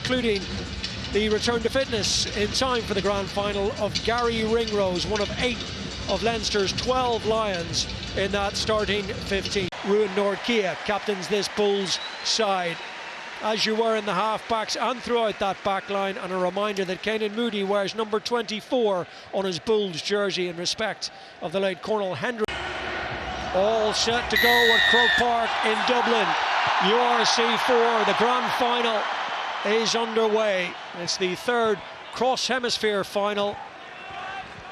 including the return to fitness in time for the grand final of Garry Ringrose, one of 8 of Leinster's 12 Lions in that starting 15. Roux Nordkia captains this Bulls side, as you were in the half-backs and throughout that back line, and a reminder that Canon Moody wears number 24 on his Bulls jersey in respect of the late Jan-hendrik. All set to go at Croke Park in Dublin. URC4, the grand final is underway. It's the 3rd cross-hemisphere final.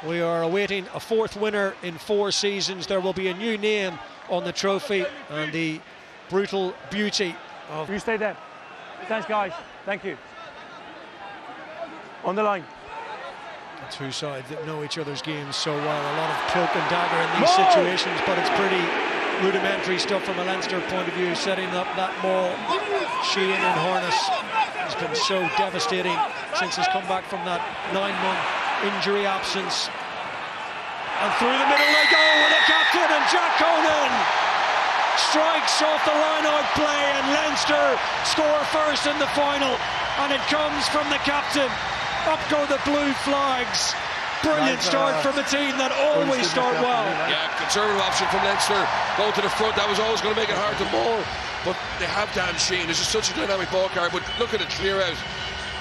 We are awaiting a 4th winner in 4 seasons. There will be a new name on the trophy, and the brutal beauty of... You stay there. Thanks, guys. Thank you. On the line. Two sides that know each other's games so well. A lot of cloak and dagger in these situations, but it's pretty rudimentary stuff from a Leinster point of view, setting up that maul. Sheehan in harness has been so devastating since he's come back from that 9-month injury absence. And through the middle they go with a captain, and Conan strikes off the line-out play, and Leinster score first in the final, and it comes from the captain. Up go the blue flags. Brilliant start from a team that always start well. Yeah, conservative option from Leinster, going to the front. That was always going to make it hard to maul, but they have Dan Sheehan. This is such a dynamic ball carrier, but look at the clear out.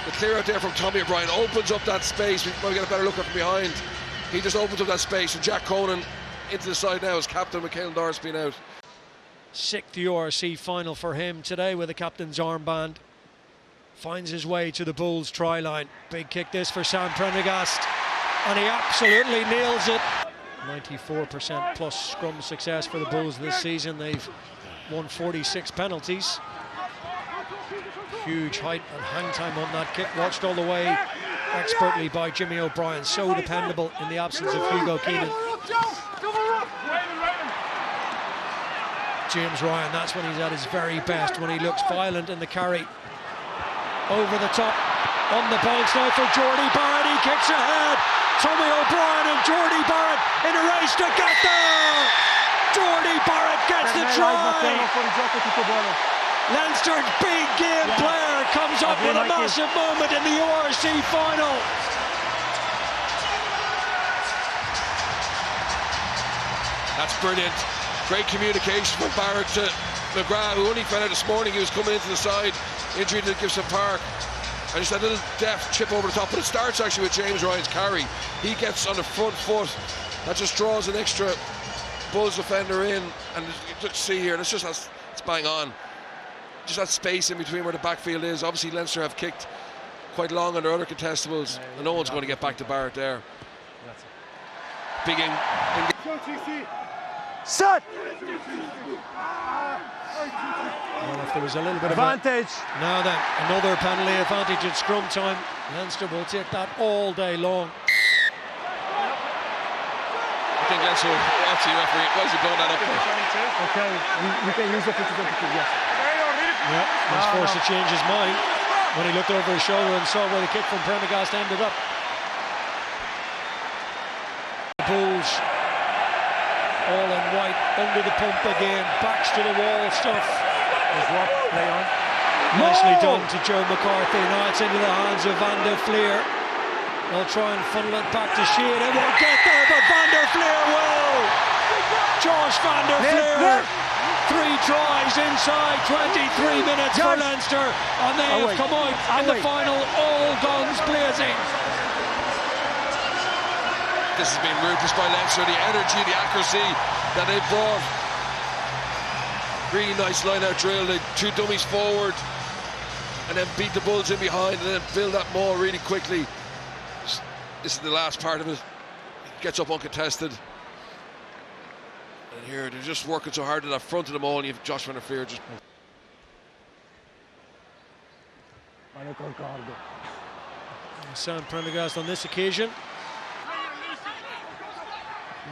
The clear out there from Tommy O'Brien opens up that space. We'll get a better look at from behind. He just opens up that space, and Jack Conan into the side now as captain, Michael Doris being out. 6th URC final for him today with the captain's armband. Finds his way to the Bulls try line. Big kick this for Sam Prendergast, and he absolutely nails it. 94% plus scrum success for the Bulls this season. They've won 46 penalties. Huge height and hang time on that kick, watched all the way expertly by Jimmy O'Brien. So dependable in the absence of Hugo Kenan. James Ryan, that's when he's at his very best, when he looks violent in the carry. Over the top, on the bounce now for Jordie. Barrett, he kicks ahead. Tommy O'Brien and Jordie Barrett in a race to get there. Jordie Barrett gets the try. Leinster's big game player comes up with a massive moment in the URC final. That's brilliant. Great communication from Barrett to McGrath, who only found out this morning he was coming into the side. Injury to Gibson-Park, and just a little deft chip over the top, but it starts actually with James Ryan's carry. He gets on the front foot, that just draws an extra Bulls defender in, and you see here, it's bang on. Just that space in between where the backfield is. Obviously Leinster have kicked quite long on their other contestables, and no one's going to get back to Barrett there. Big in set! Well, if there was a little bit advantage. Now then, another penalty advantage at scrum time. Leinster will take that all day long. I think Leinster will watch the referee. Why is he blowing that up for? Okay, we can use it for 22, yes. Yeah, he's forced to change his mind when he looked over his shoulder and saw where the kick from Prendergast ended up. Bulls all in white, under the pump again, backs to the wall stuff. Play on. Nicely done to Joe McCarthy. Now it's into the hands of Van der Flier. They'll try and funnel it back to Sheehan. It won't get there, but Van der Flier will. Josh Van der Flier. 3 tries inside 23 minutes for Leinster, and they have come out in the final all guns blazing. This has been ruthless by Leinster, the energy, the accuracy that they've brought. Really nice line-out drill, they 2 dummies forward and then beat the Bulls in behind and then build that maul really quickly. This is the last part of it. Gets up uncontested. And here they're just working so hard at that front of the maul, and you have Josh Van der Flier just... Sam Prendergast on this occasion.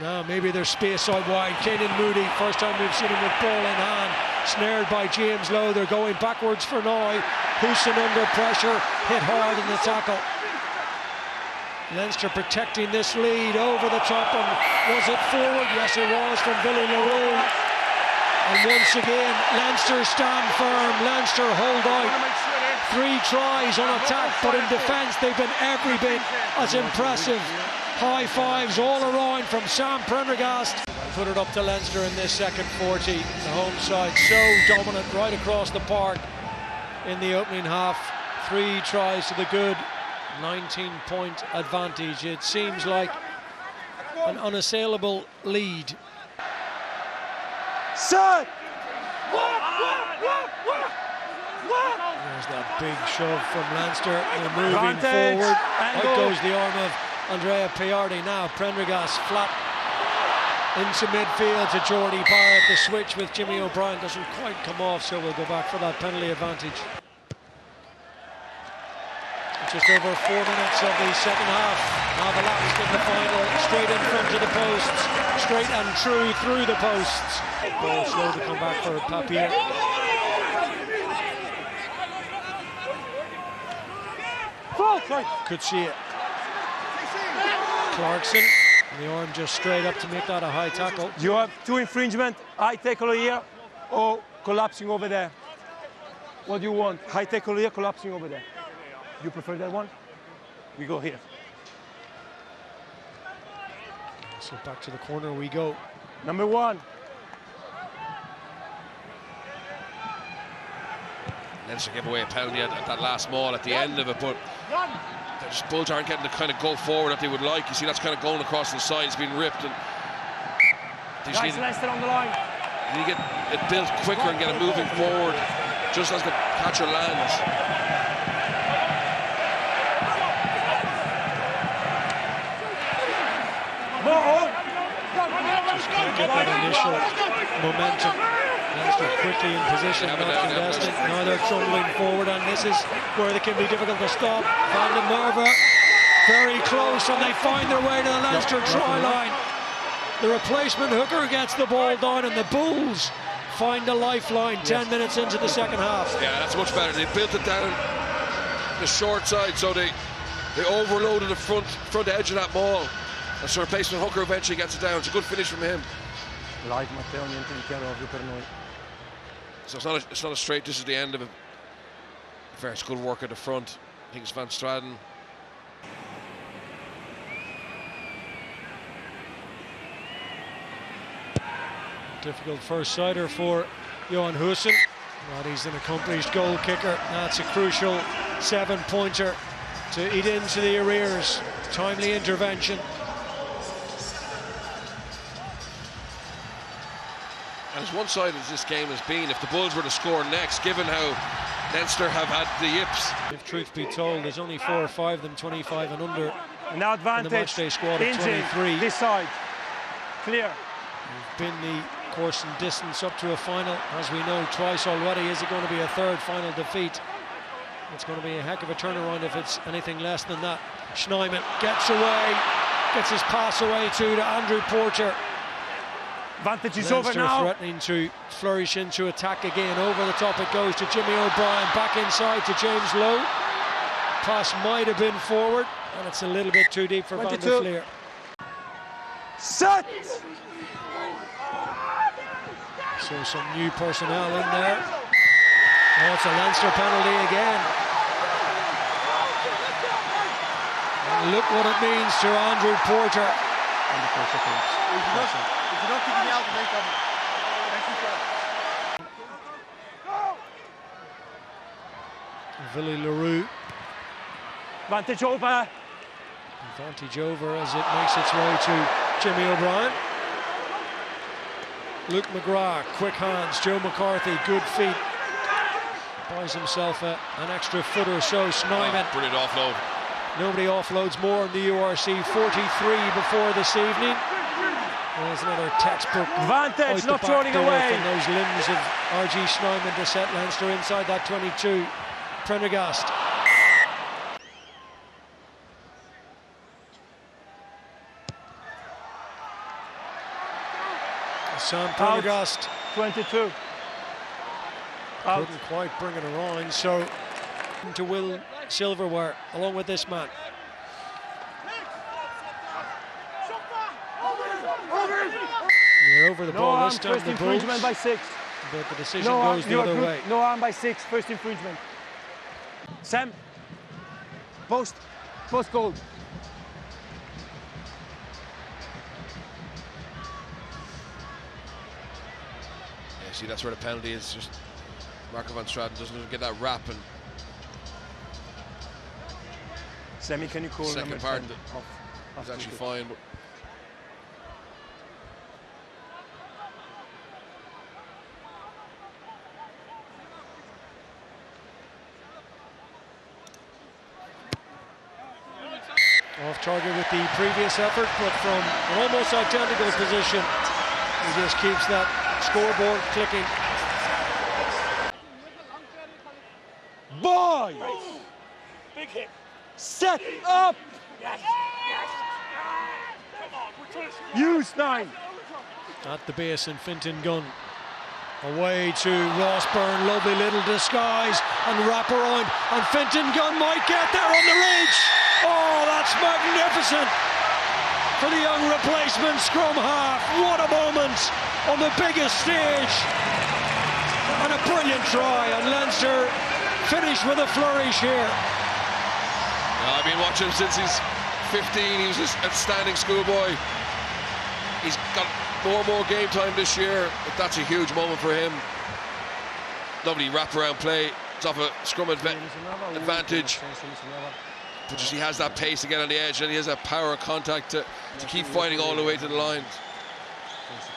Now maybe there's space out wide. Canon Moody, first time we've seen him with ball in hand, snared by James Lowe. They're going backwards for now. Houston under pressure, hit hard in the tackle. Leinster protecting this lead over the top, and was it forward? Yes, it was, from Willie Lowe. And once again, Leinster stand firm. Leinster hold out 3 tries on attack, but in defence they've been every bit as impressive. High fives all around from Sam Prendergast. Put it up to Leinster in this second 40. The home side so dominant right across the park in the opening half. 3 tries to the good, 19-point advantage. It seems like an unassailable lead. Set! There's that big shove from Leinster. They're moving Advantage. forward. And Out goal. goes the arm of Andrea Piardi. Now Prendergast flat into midfield to Jordie. Barrett. The switch with Jimmy O'Brien doesn't quite come off, so we'll go back for that penalty advantage. Just over 4 minutes of the second half. Now the last in the final, straight in front of the posts, straight and true through the posts. Ball slow to come back for Papier. Could see it. Clarkson, the arm just straight up to make that a high tackle. You have 2 infringement, high tackle here or collapsing over there. What do you want? High tackle here, collapsing over there. You prefer that one? We go here. So back to the corner we go. Number 1. Leinster gave away a penalty at that last maul at the end of it, but the Bulls aren't getting the kind of go forward that they would like. You see, that's kind of going across the side. It's been ripped, and they just Guys, Leinster on the line. need to get it built quicker and get it moving forward just as the catcher lands. Just can't get that initial momentum. Leinster quickly in position, not contested. Now they're trundling forward, and this is where they can be difficult to stop. Van den Merwe very close, and they find their way to the Leinster try line. The replacement hooker gets the ball down, and the Bulls find a lifeline 10 minutes into the second half. Yeah, that's much better. They built it down the short side, so they overloaded the front edge of that maul. And so replacement hooker eventually gets it down. It's a good finish from him. So it's not a straight. This is the end of it. Very good work at the front. I think it's Van Straten. Difficult first-sider for Johan Hussen. But he's an accomplished goal kicker. That's a crucial 7-pointer to eat into the arrears. Timely intervention. And as one-sided as this game has been, if the Bulls were to score next, given how Leinster have had the yips. If truth be told, there's only 4 or 5 of them 25 and under. Now advantage. In the matchday squad of 23. This side. Clear. We've been the course and distance up to a final, as we know, twice already. Is it going to be a 3rd final defeat? It's going to be a heck of a turnaround if it's anything less than that. Snyman gets away, gets his pass away to Andrew Porter. Advantage is Leinster over now. threatening to flourish into attack again. Over the top it goes to Jimmy O'Brien, back inside to James Lowe. Pass might have been forward, and it's a little bit too deep for Van der Flier. Set! So some new personnel in there. Oh, it's a Leinster penalty again. And look what it means to Andrew Porter. Willie Roux. Advantage over. Advantage over as it makes its way to Jimmy O'Brien. Luke McGrath, quick hands. Joe McCarthy, good feet. Buys himself an extra foot or so. Snyman. Brilliant offload. Nobody offloads more in the URC. 43 before this evening. There's another textbook. Advantage, not throwing away. From those limbs of R.G. Snyman to set Leinster inside that 22. Prendergast. Sam Prendergast. 22. Out. Couldn't quite bring it around, so to Will Silverware along with this man. They're over the ball this time, first the infringement Bulls, by 6. but the decision goes the other way. No arm by 6, first infringement. Sam, post goal. Yeah, see, that's where the penalty is. Just Marco van Straten doesn't get that wrap, and Sammy, can you call second part off is actually fine. But off target with the previous effort, but from an almost identical position, he just keeps that scoreboard clicking. Boy! Big hit. Set up! Use 9. At the base and Finton Gunn. Away to Ross Byrne, lovely little disguise and wrap around, and Finton Gunn might get there on the ridge. Oh, that's magnificent for the young replacement scrum half. What a moment on the biggest stage, and a brilliant try, and Leinster finish with a flourish here. I've been watching him since he's 15. He was an outstanding schoolboy. He's got more game time this year, but that's a huge moment for him. Lovely wraparound play. It's off a scrum advantage. But just he has that pace to get on the edge, and he has that power of contact to keep fighting all the way to the line.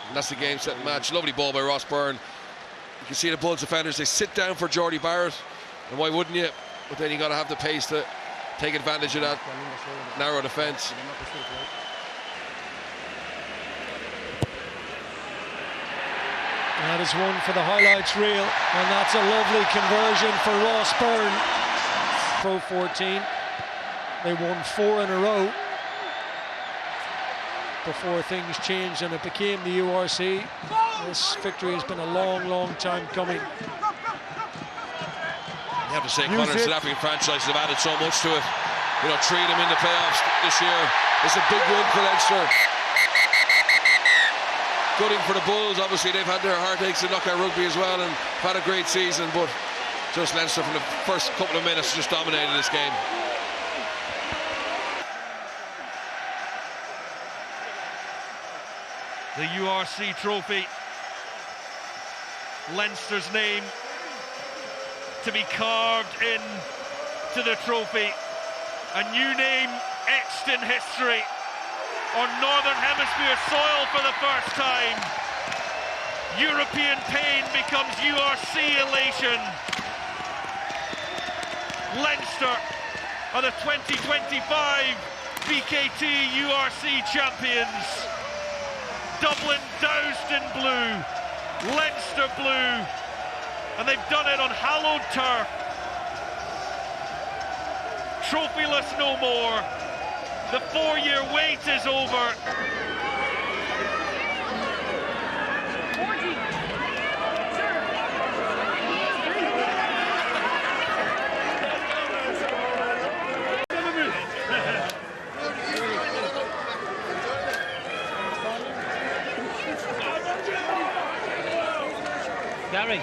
And that's the game-set match. Lovely ball by Ross Byrne. You can see the Bulls defenders, they sit down for Jordie Barrett, and why wouldn't you? But then you got to have the pace to take advantage of that narrow defence. That is one for the highlights reel, and that's a lovely conversion for Ross Byrne. Pro 14, they won 4 in a row before things changed and it became the URC. This victory has been a long time coming. You have to say, Conan South African franchises have added so much to it. You know, 3 of them in the playoffs this year. It's a big win for Leinster. Gutting for the Bulls. Obviously, they've had their heartaches in knockout rugby as well and had a great season, but just Leinster from the first couple of minutes just dominated this game. The URC trophy. Leinster's name to be carved into the trophy. A new name etched in history on Northern Hemisphere soil for the first time. European pain becomes URC elation. Leinster are the 2025 BKT URC champions. Dublin doused in blue, Leinster blue, and they've done it on hallowed turf. Trophyless no more. The 4-year wait is over. Garry.